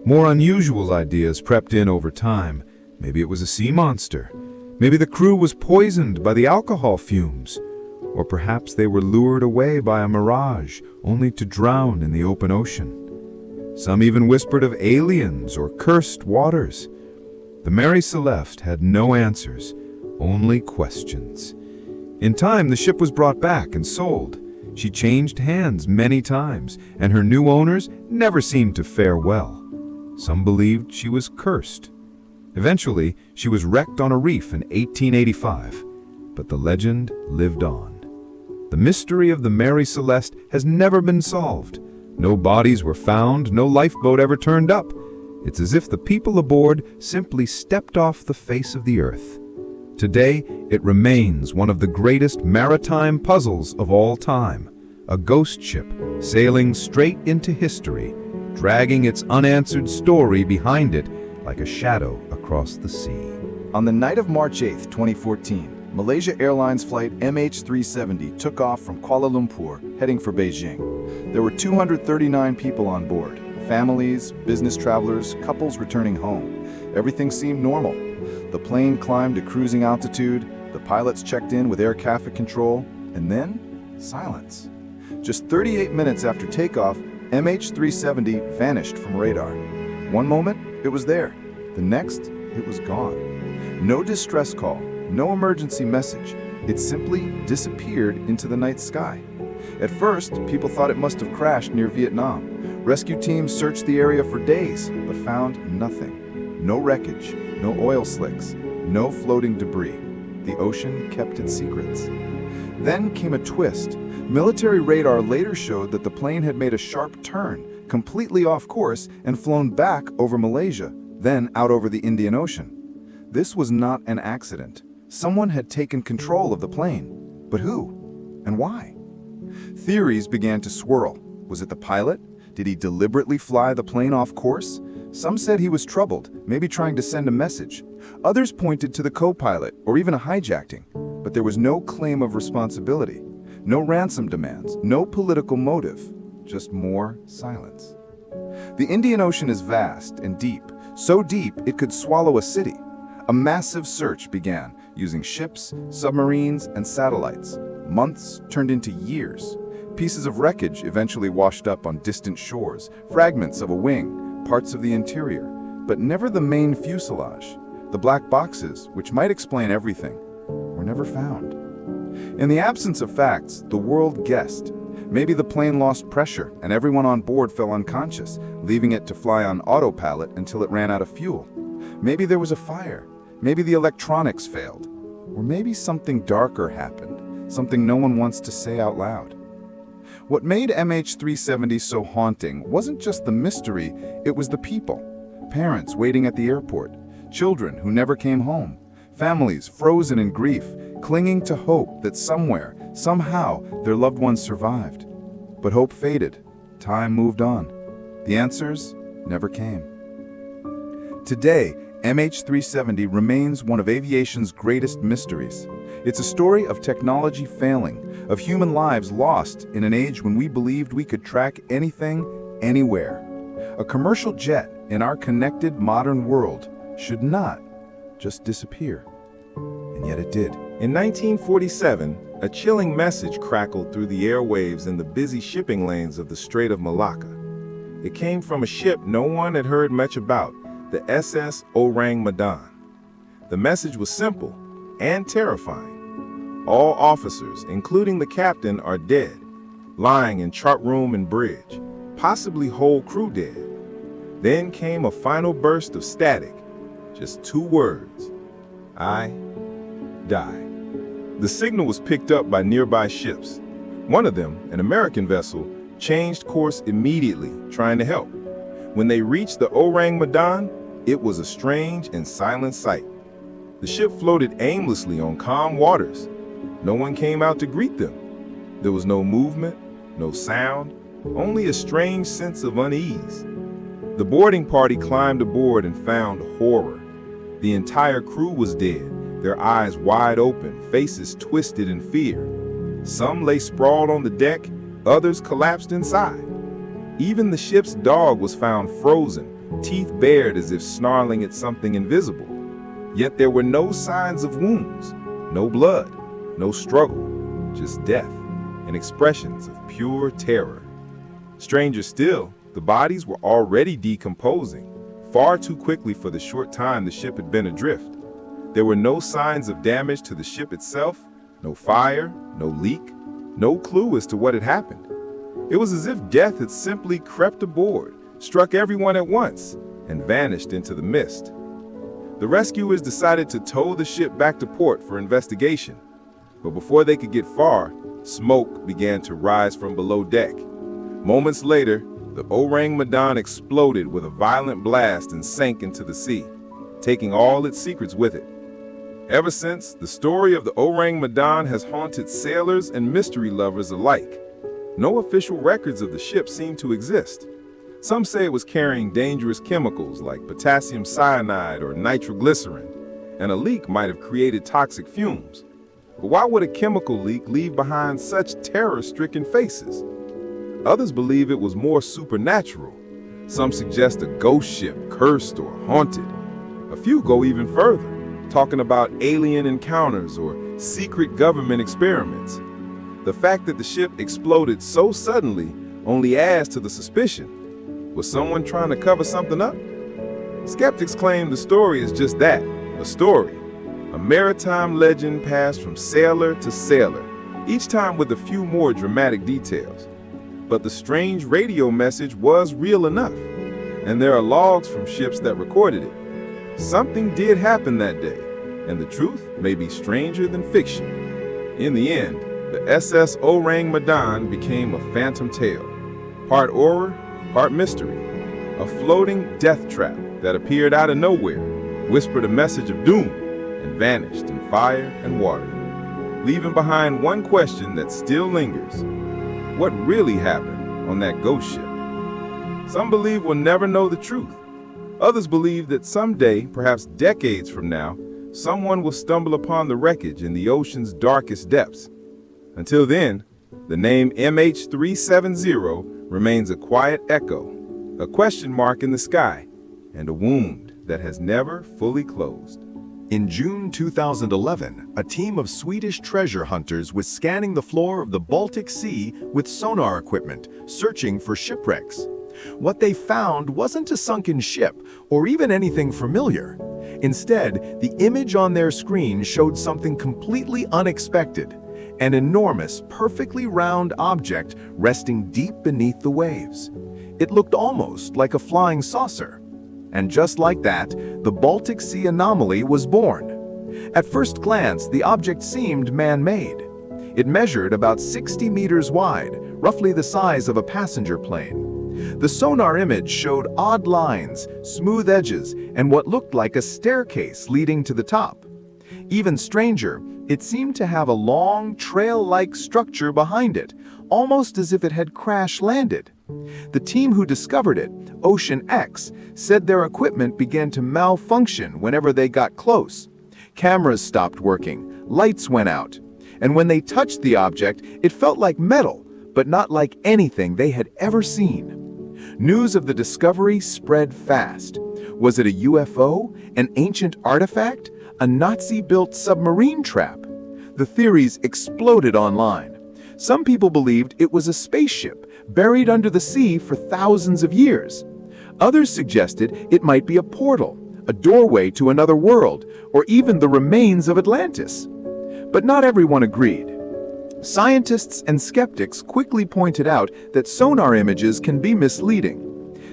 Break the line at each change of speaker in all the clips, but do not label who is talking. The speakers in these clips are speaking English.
More unusual ideas crept in over time. Maybe it was a sea monster. Maybe the crew was poisoned by the alcohol fumes. Or perhaps they were lured away by a mirage, only to drown in the open ocean. Some even whispered of aliens or cursed waters. The Mary Celeste had no answers, only questions. In time, the ship was brought back and sold. She changed hands many times, and her new owners never seemed to fare well. Some believed she was cursed. Eventually, she was wrecked on a reef in 1885, but the legend lived on. The mystery of the Mary Celeste has never been solved. No bodies were found, no lifeboat ever turned up. It's as if the people aboard simply stepped off the face of the earth. Today, it remains one of the greatest maritime puzzles of all time. A ghost ship sailing straight into history, dragging its unanswered story behind it like a shadow across the sea.
On the night of March 8, 2014, Malaysia Airlines flight MH370 took off from Kuala Lumpur, heading for Beijing. There were 239 people on board, families, business travelers, couples returning home. Everything seemed normal. The plane climbed to cruising altitude, the pilots checked in with air traffic control, and then silence. Just 38 minutes after takeoff, MH370 vanished from radar. One moment, it was there. The next, it was gone. No distress call, no emergency message. It simply disappeared into the night sky. At first, people thought it must have crashed near Vietnam. Rescue teams searched the area for days, but found nothing. No wreckage, no oil slicks, no floating debris. The ocean kept its secrets. Then came a twist. Military radar later showed that the plane had made a sharp turn, completely off course, and flown back over Malaysia, then out over the Indian Ocean. This was not an accident. Someone had taken control of the plane. But who? And why? Theories began to swirl. Was it the pilot? Did he deliberately fly the plane off course? Some said he was troubled, maybe trying to send a message. Others pointed to the co-pilot, or even a hijacking. But there was no claim of responsibility. No ransom demands, no political motive, just more silence. The Indian Ocean is vast and deep, so deep it could swallow a city. A massive search began, using ships, submarines, and satellites. Months turned into years. Pieces of wreckage eventually washed up on distant shores, fragments of a wing, parts of the interior, but never the main fuselage. The black boxes, which might explain everything, were never found. In the absence of facts, the world guessed. Maybe the plane lost pressure and everyone on board fell unconscious, leaving it to fly on autopilot until it ran out of fuel. Maybe there was a fire. Maybe the electronics failed. Or maybe something darker happened, something no one wants to say out loud. What made MH370 so haunting wasn't just the mystery, it was the people. Parents waiting at the airport, children who never came home, families frozen in grief, clinging to hope that somewhere, somehow, their loved ones survived. But hope faded. Time moved on. The answers never came. Today, MH370 remains one of aviation's greatest mysteries. It's a story of technology failing, of human lives lost in an age when we believed we could track anything, anywhere. A commercial jet in our connected modern world should not just disappear. And yet it did.
In 1947, a chilling message crackled through the airwaves in the busy shipping lanes of the Strait of Malacca. It came from a ship no one had heard much about, the SS Orang Medan. The message was simple and terrifying. All officers, including the captain, are dead, lying in chart room and bridge, possibly whole crew dead. Then came a final burst of static, just 2 words: I die. The signal was picked up by nearby ships. One of them, an American vessel, changed course immediately, trying to help. When they reached the Orang Medan, it was a strange and silent sight. The ship floated aimlessly on calm waters. No one came out to greet them. There was no movement, no sound, only a strange sense of unease. The boarding party climbed aboard and found horror. The entire crew was dead, their eyes wide open, faces twisted in fear. Some lay sprawled on the deck, others collapsed inside. Even the ship's dog was found frozen, teeth bared as if snarling at something invisible. Yet there were no signs of wounds, no blood, no struggle, just death and expressions of pure terror. Stranger still, the bodies were already decomposing, far too quickly for the short time the ship had been adrift. There were no signs of damage to the ship itself, no fire, no leak, no clue as to what had happened. It was as if death had simply crept aboard, struck everyone at once, and vanished into the mist. The rescuers decided to tow the ship back to port for investigation, but before they could get far, smoke began to rise from below deck. Moments later, the Orang Medan exploded with a violent blast and sank into the sea, taking all its secrets with it. Ever since, the story of the Orang Medan has haunted sailors and mystery lovers alike. No official records of the ship seem to exist. Some say it was carrying dangerous chemicals like potassium cyanide or nitroglycerin, and a leak might have created toxic fumes. But why would a chemical leak leave behind such terror-stricken faces? Others believe it was more supernatural. Some suggest a ghost ship, cursed or haunted. A few go even further, talking about alien encounters or secret government experiments. The fact that the ship exploded so suddenly only adds to the suspicion. Was someone trying to cover something up? Skeptics claim the story is just that, a story. A maritime legend passed from sailor to sailor, each time with a few more dramatic details. But the strange radio message was real enough, and there are logs from ships that recorded it. Something did happen that day, and the truth may be stranger than fiction. In the end, the SS Orang Medan became a phantom tale, part horror, part mystery, a floating death trap that appeared out of nowhere, whispered a message of doom, and vanished in fire and water, leaving behind one question that still lingers. What really happened on that ghost ship? Some believe we'll never know the truth. Others believe that someday, perhaps decades from now, someone will stumble upon the wreckage in the ocean's darkest depths. Until then, the name MH370 remains a quiet echo, a question mark in the sky, and a wound that has never fully closed.
In June 2011, a team of Swedish treasure hunters was scanning the floor of the Baltic Sea with sonar equipment, searching for shipwrecks. What they found wasn't a sunken ship or even anything familiar. Instead, the image on their screen showed something completely unexpected, an enormous, perfectly round object resting deep beneath the waves. It looked almost like a flying saucer. And just like that, the Baltic Sea anomaly was born. At first glance, the object seemed man-made. It measured about 60 meters wide, roughly the size of a passenger plane. The sonar image showed odd lines, smooth edges, and what looked like a staircase leading to the top. Even stranger, it seemed to have a long, trail-like structure behind it, almost as if it had crash-landed. The team who discovered it, Oceanic, said their equipment began to malfunction whenever they got close. Cameras stopped working, lights went out, and when they touched the object, it felt like metal, but not like anything they had ever seen. News of the discovery spread fast. Was it a UFO, an ancient artifact, a Nazi-built submarine trap? The theories exploded online. Some people believed it was a spaceship buried under the sea for thousands of years. Others suggested it might be a portal, a doorway to another world, or even the remains of Atlantis. But not everyone agreed. Scientists and skeptics quickly pointed out that sonar images can be misleading.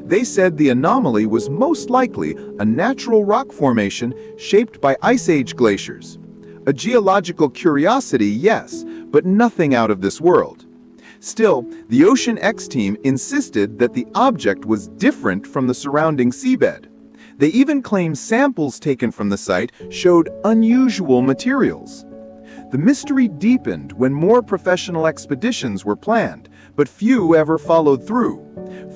They said the anomaly was most likely a natural rock formation shaped by Ice Age glaciers. A geological curiosity, yes, but nothing out of this world. Still, the Oceanic team insisted that the object was different from the surrounding seabed. They even claimed samples taken from the site showed unusual materials. The mystery deepened when more professional expeditions were planned, but few ever followed through.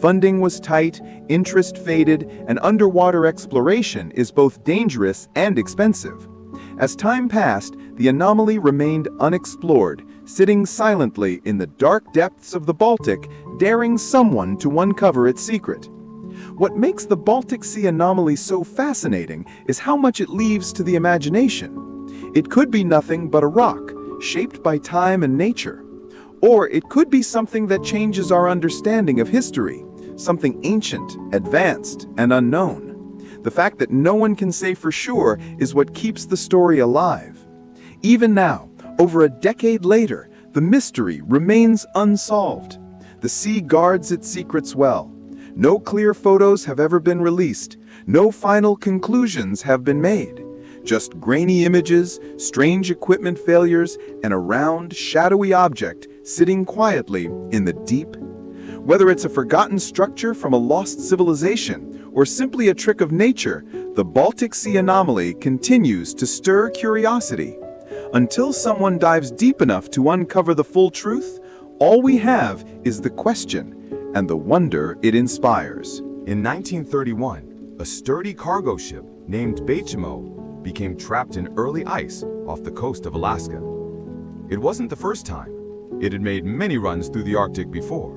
Funding was tight, interest faded, and underwater exploration is both dangerous and expensive. As time passed, the anomaly remained unexplored, sitting silently in the dark depths of the Baltic, daring someone to uncover its secret. What makes the Baltic Sea anomaly so fascinating is how much it leaves to the imagination. It could be nothing but a rock, shaped by time and nature. Or it could be something that changes our understanding of history, something ancient, advanced, and unknown. The fact that no one can say for sure is what keeps the story alive. Even now, over a decade later, the mystery remains unsolved. The sea guards its secrets well. No clear photos have ever been released. No final conclusions have been made. Just grainy images, strange equipment failures, and a round, shadowy object sitting quietly in the deep. Whether it's a forgotten structure from a lost civilization or simply a trick of nature, the Baltic Sea anomaly continues to stir curiosity. Until someone dives deep enough to uncover the full truth, all we have is the question and the wonder it inspires.
In 1931, a sturdy cargo ship named Bachimo became trapped in early ice off the coast of Alaska. It wasn't the first time. It had made many runs through the Arctic before.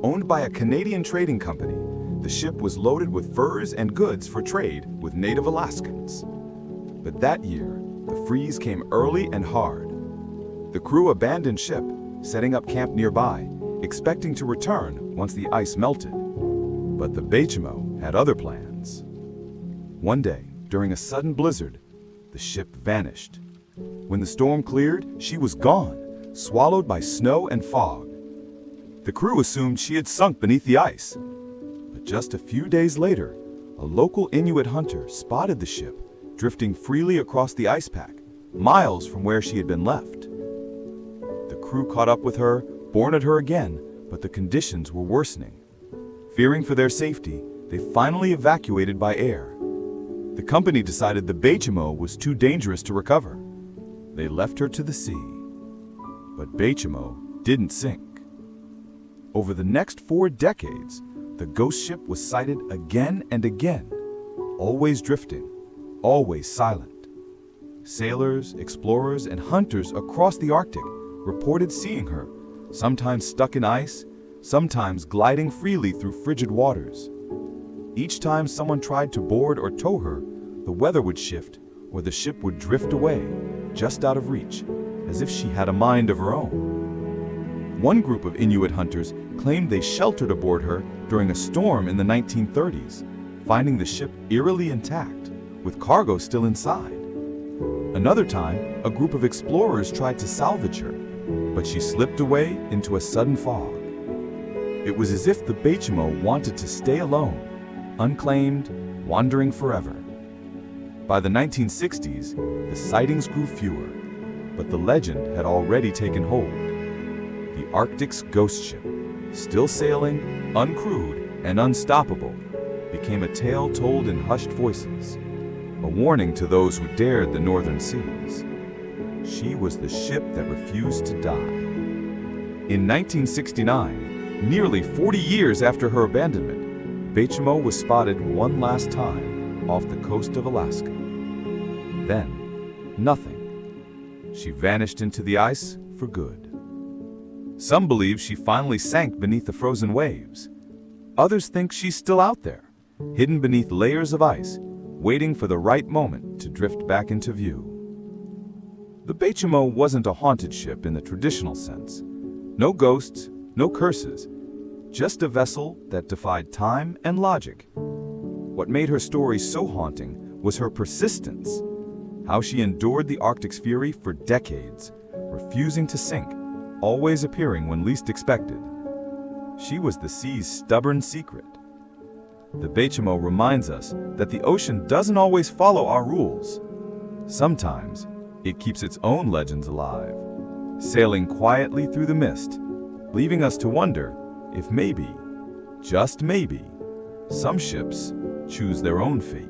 Owned by a Canadian trading company, the ship was loaded with furs and goods for trade with native Alaskans. But that year, the freeze came early and hard. The crew abandoned ship, setting up camp nearby, expecting to return once the ice melted. But the Bachimo had other plans. One day, during a sudden blizzard, the ship vanished. When the storm cleared, she was gone, swallowed by snow and fog. The crew assumed she had sunk beneath the ice. But just a few days later, a local Inuit hunter spotted the ship drifting freely across the ice pack, miles from where she had been left. The crew caught up with her, boarded her again, but the conditions were worsening. Fearing for their safety, they finally evacuated by air. The company decided the Bachimo was too dangerous to recover. They left her to the sea. But Bachimo didn't sink. Over the next 4 decades, the ghost ship was sighted again and again, always drifting, always silent. Sailors, explorers, and hunters across the Arctic reported seeing her, sometimes stuck in ice, sometimes gliding freely through frigid waters. Each time someone tried to board or tow her, the weather would shift or the ship would drift away, just out of reach, as if she had a mind of her own. One group of Inuit hunters claimed they sheltered aboard her during a storm in the 1930s, finding the ship eerily intact, with cargo still inside. Another time, a group of explorers tried to salvage her, but she slipped away into a sudden fog. It was as if the Bachimo wanted to stay alone, unclaimed, wandering forever. By the 1960s, the sightings grew fewer, but the legend had already taken hold. The Arctic's ghost ship, still sailing, uncrewed, and unstoppable, became a tale told in hushed voices, a warning to those who dared the northern seas. She was the ship that refused to die. In 1969, nearly 40 years after her abandonment, Bachimo was spotted one last time off the coast of Alaska. Then, nothing. She vanished into the ice for good. Some believe she finally sank beneath the frozen waves. Others think she's still out there, hidden beneath layers of ice, waiting for the right moment to drift back into view. The Bachimo wasn't a haunted ship in the traditional sense. No ghosts, no curses, just a vessel that defied time and logic. What made her story so haunting was her persistence, how she endured the Arctic's fury for decades, refusing to sink, always appearing when least expected. She was the sea's stubborn secret. The Bachimo reminds us that the ocean doesn't always follow our rules. Sometimes, it keeps its own legends alive, sailing quietly through the mist, leaving us to wonder if maybe, just maybe, some ships choose their own fate.